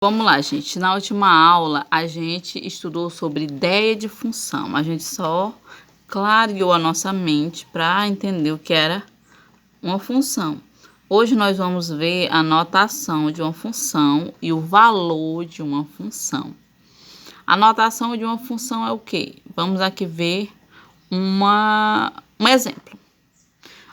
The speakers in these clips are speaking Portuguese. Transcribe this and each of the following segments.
Vamos lá, gente. Na última aula, a gente estudou sobre ideia de função. A gente só clareou a nossa mente para entender o que era uma função. Hoje nós vamos ver a notação de uma função e o valor de uma função. A notação de uma função é o quê? Vamos aqui ver um exemplo.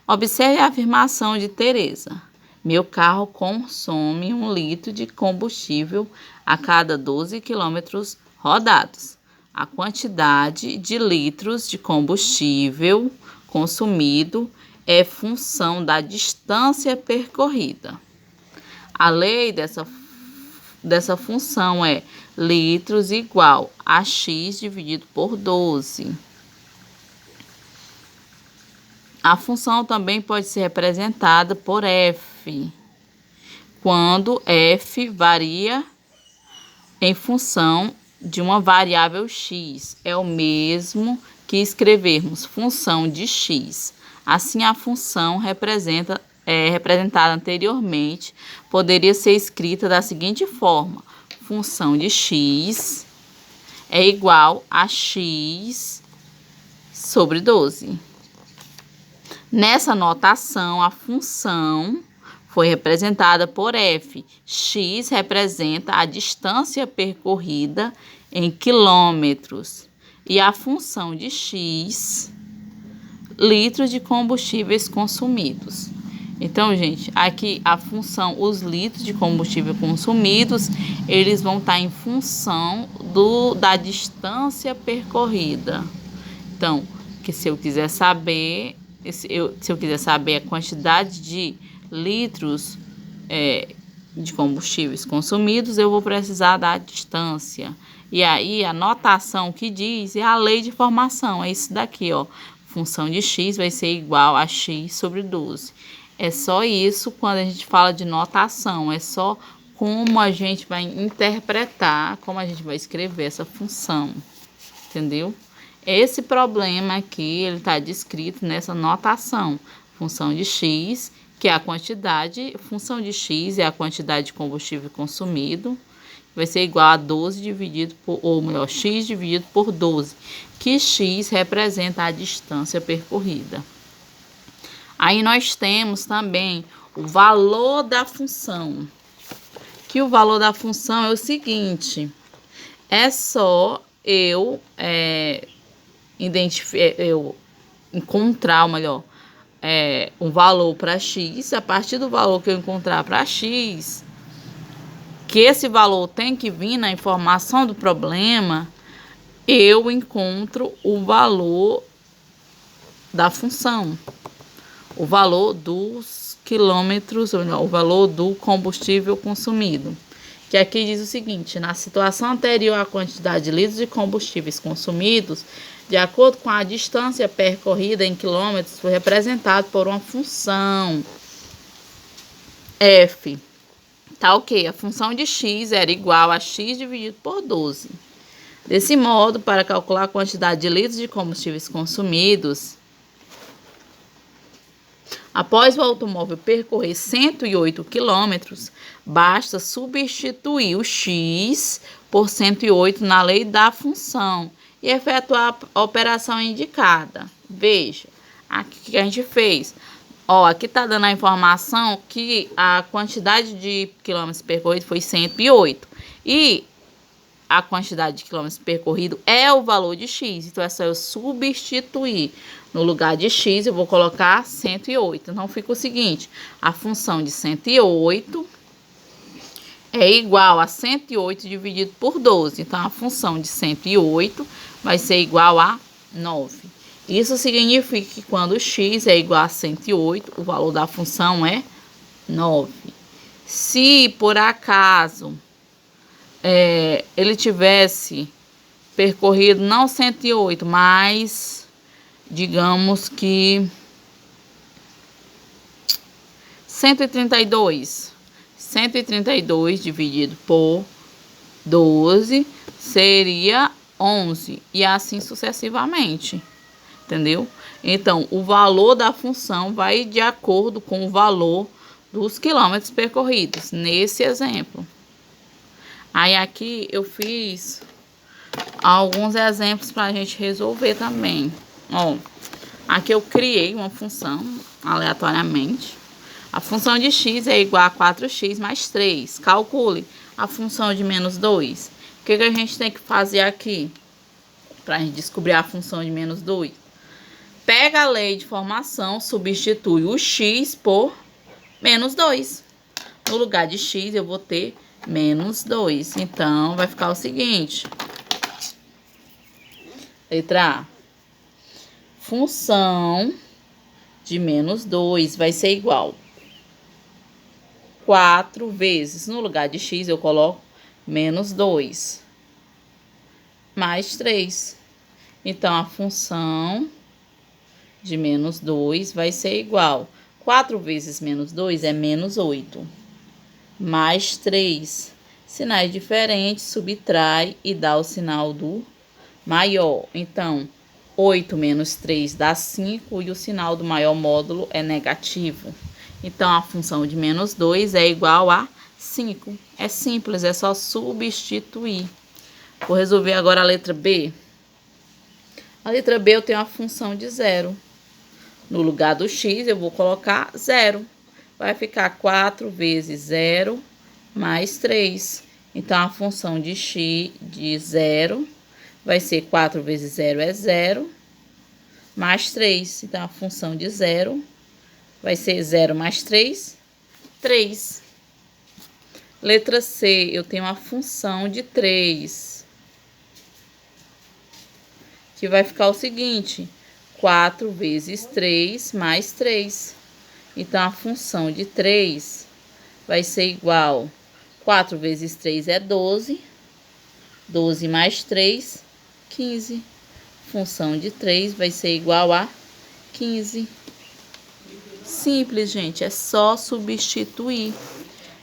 Observe a afirmação de Teresa. Meu carro consome 1 litro de combustível a cada 12 quilômetros rodados. A quantidade de litros de combustível consumido é função da distância percorrida. A lei dessa função é litros igual a x dividido por 12. A função também pode ser representada por f, quando f varia em função de uma variável x. É o mesmo que escrevermos função de x. Assim, a função representada anteriormente poderia ser escrita da seguinte forma: função de x é igual a x sobre 12. Nessa notação, a função foi representada por f. X representa a distância percorrida em quilômetros e a função de x, litros de combustíveis consumidos. Então, gente, aqui a função, os litros de combustível consumidos, eles vão estar em função da distância percorrida. Então, que se eu quiser saber a quantidade de litros de combustíveis consumidos, eu vou precisar da distância. E aí, a notação que diz é a lei de formação. É isso daqui, ó. Função de x vai ser igual a x sobre 12. É só isso quando a gente fala de notação. É só como a gente vai interpretar, como a gente vai escrever essa função. Entendeu? Esse problema aqui, ele está descrito nessa notação. Função de x, que é a quantidade, função de x é a quantidade de combustível consumido, vai ser igual a 12 dividido por, ou melhor, x dividido por 12, que x representa a distância percorrida. Aí nós temos também o valor da função, que o valor da função é o seguinte: é só eu encontrar, ou melhor, um valor para x. A partir do valor que eu encontrar para x, que esse valor tem que vir na informação do problema, eu encontro o valor da função, o valor dos quilômetros, ou melhor, o valor do combustível consumido. Que aqui diz o seguinte: na situação anterior à quantidade de litros de combustíveis consumidos, de acordo com a distância percorrida em quilômetros, foi representado por uma função f. Tá ok, a função de x era igual a x dividido por 12. Desse modo, para calcular a quantidade de litros de combustíveis consumidos, após o automóvel percorrer 108 quilômetros, basta substituir o x por 108 na lei da função e efetuar a operação indicada. Veja, aqui que a gente fez. Ó, aqui está dando a informação que a quantidade de quilômetros percorridos foi 108. E a quantidade de quilômetros percorridos é o valor de x. Então, é só eu substituir. No lugar de x, eu vou colocar 108. Então, fica o seguinte: a função de 108 é igual a 108 dividido por 12. Então, a função de 108 vai ser igual a 9. Isso significa que quando x é igual a 108, o valor da função é 9. Se, por acaso, ele tivesse percorrido não 108, mas digamos que 132 dividido por 12 seria 11 e assim sucessivamente, entendeu? Então, o valor da função vai de acordo com o valor dos quilômetros percorridos, nesse exemplo. Aí aqui eu fiz alguns exemplos para a gente resolver também. Ó, aqui eu criei uma função aleatoriamente. A função de x é igual a 4x mais 3. Calcule a função de menos 2. O que a gente tem que fazer aqui para a gente descobrir a função de menos 2? Pega a lei de formação, substitui o x por menos 2. No lugar de x eu vou ter menos 2. Então, vai ficar o seguinte. Letra A. Função de menos 2 vai ser igual 4 vezes, no lugar de x eu coloco menos 2, mais 3. Então, a função de menos 2 vai ser igual 4 vezes menos 2 é menos 8, mais 3. Sinais diferentes, subtrai e dá o sinal do maior. Então, 8 menos 3 dá 5 e o sinal do maior módulo é negativo. Então, a função de menos 2 é igual a 5. É simples, é só substituir. Vou resolver agora a letra B. A letra B eu tenho a função de 0. No lugar do x eu vou colocar 0. Vai ficar 4 vezes 0 mais 3. Então, a função de x de 0 vai ser 4 vezes 0 é 0, mais 3. Então, a função de 0 vai ser 0 mais 3, 3. Letra C, eu tenho a função de 3, que vai ficar o seguinte, 4 vezes 3 mais 3. Então, a função de 3 vai ser igual, 4 vezes 3 é 12, 12 mais 3, 15. Função de 3 vai ser igual a 15. Simples, gente, é só substituir.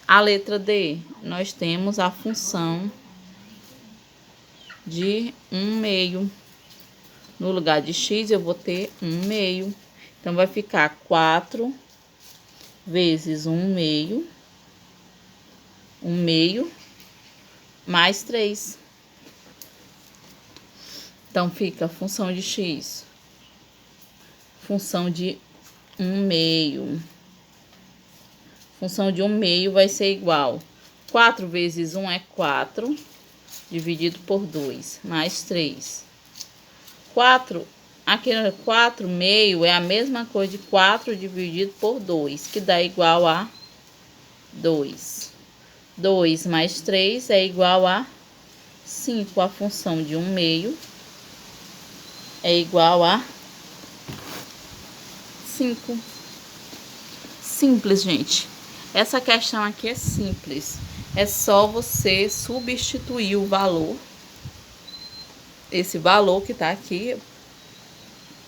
A letra D, nós temos a função de 1/2. No lugar de x, eu vou ter 1/2. Então, vai ficar 4 vezes 1/2, 1/2 mais 3. Então, fica a função de x, função de 1/2. Função de 1/2 vai ser igual 4 vezes 1 é 4, dividido por 2, mais 3. 4, aqui 4/2 é a mesma coisa de 4 dividido por 2, que dá igual a 2. 2 mais 3 é igual a 5. A função de 1/2 é igual a 5. Simples, gente. Essa questão aqui é simples. É só você substituir o valor, esse valor que tá aqui,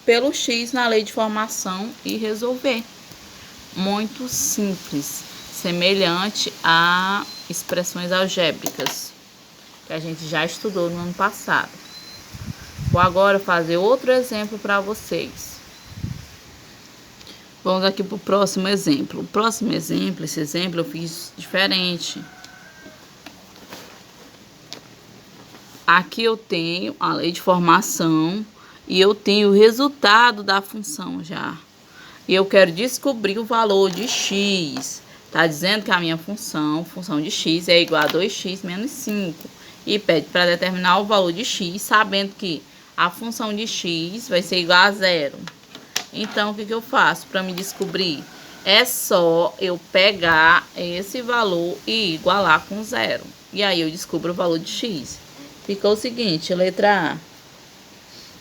pelo x na lei de formação e resolver. Muito simples. Semelhante a expressões algébricas, que a gente já estudou no ano passado. Vou agora fazer outro exemplo para vocês. Vamos aqui para o próximo exemplo. O próximo exemplo, esse exemplo eu fiz diferente. Aqui eu tenho a lei de formação e eu tenho o resultado da função já. E eu quero descobrir o valor de x. Tá dizendo que a minha função de x é igual a 2x menos 5. E pede para determinar o valor de x, sabendo que a função de x vai ser igual a 0. Então, o que eu faço para me descobrir? É só eu pegar esse valor e igualar com 0. E aí, eu descubro o valor de x. Fica o seguinte, letra A.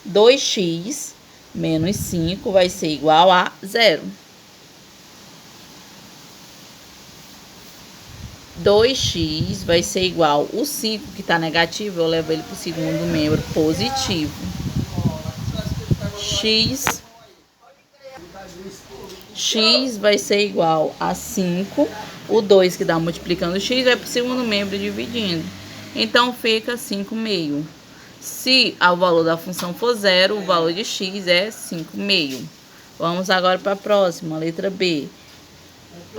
2x menos 5 vai ser igual a 0. 2x vai ser igual, o 5 que está negativo, eu levo ele para o segundo membro positivo. X vai ser igual a 5. O 2 que dá multiplicando x vai para o segundo membro dividindo. Então, fica 5/2. Se o valor da função for 0, o valor de x é 5/2. Vamos agora para a próxima, letra B.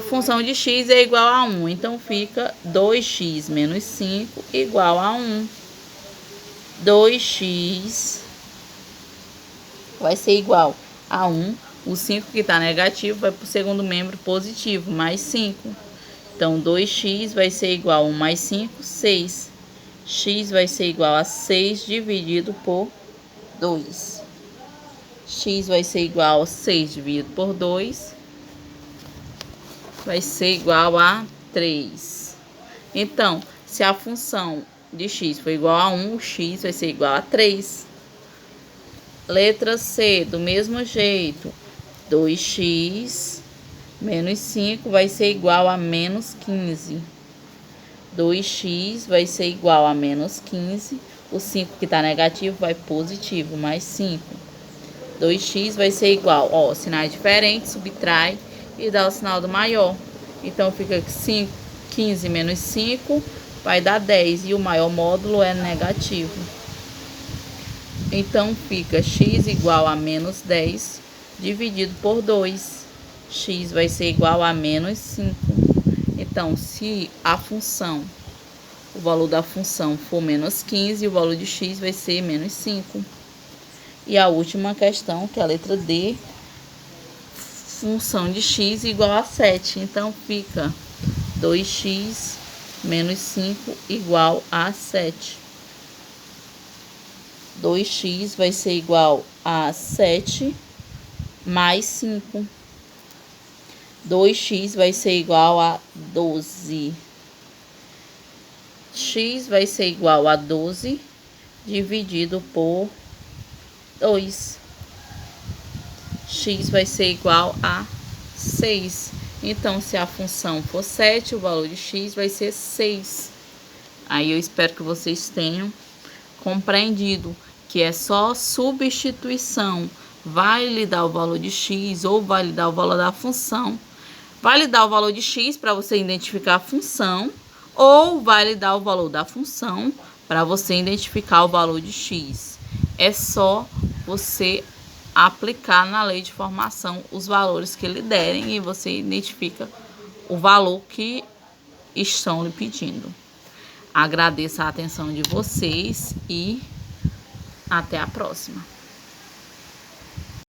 função de x é igual a 1. Então, fica 2x menos 5 igual a 1. 2x vai ser igual a 1. O 5 que está negativo vai para o segundo membro positivo, mais 5. Então, 2x vai ser igual a 1 mais 5, 6. X vai ser igual a 6 dividido por 2. X vai ser igual a 6 dividido por 2. Vai ser igual a 3. Então, se a função de x for igual a 1, o x vai ser igual a 3. Letra C, do mesmo jeito. 2x menos 5 vai ser igual a menos 15. 2x vai ser igual a menos 15. O 5 que está negativo vai positivo, mais 5. 2x vai ser igual, ó, sinais diferentes, subtrai e dá o sinal do maior. Então, fica 15 menos 5 vai dar 10 e o maior módulo é negativo. Então, fica x igual a menos 10 dividido por 2. X vai ser igual a menos 5. Então, se a função, o valor da função for menos 15, o valor de x vai ser menos 5. E a última questão, que é a letra D, função de x igual a 7. Então, fica 2x menos 5 igual a 7. 2x vai ser igual a 7 mais 5. 2x vai ser igual a 12. X vai ser igual a 12 dividido por 2. X vai ser igual a 6. Então, se a função for 7, o valor de x vai ser 6. Aí eu espero que vocês tenham compreendido que é só substituição. Vai lhe dar o valor de x ou vai lhe dar o valor da função. Vai lhe dar o valor de x para você identificar a função ou vai lhe dar o valor da função para você identificar o valor de x. É só você aplicar na lei de formação os valores que lhe derem e você identifica o valor que estão lhe pedindo. Agradeço a atenção de vocês e até a próxima.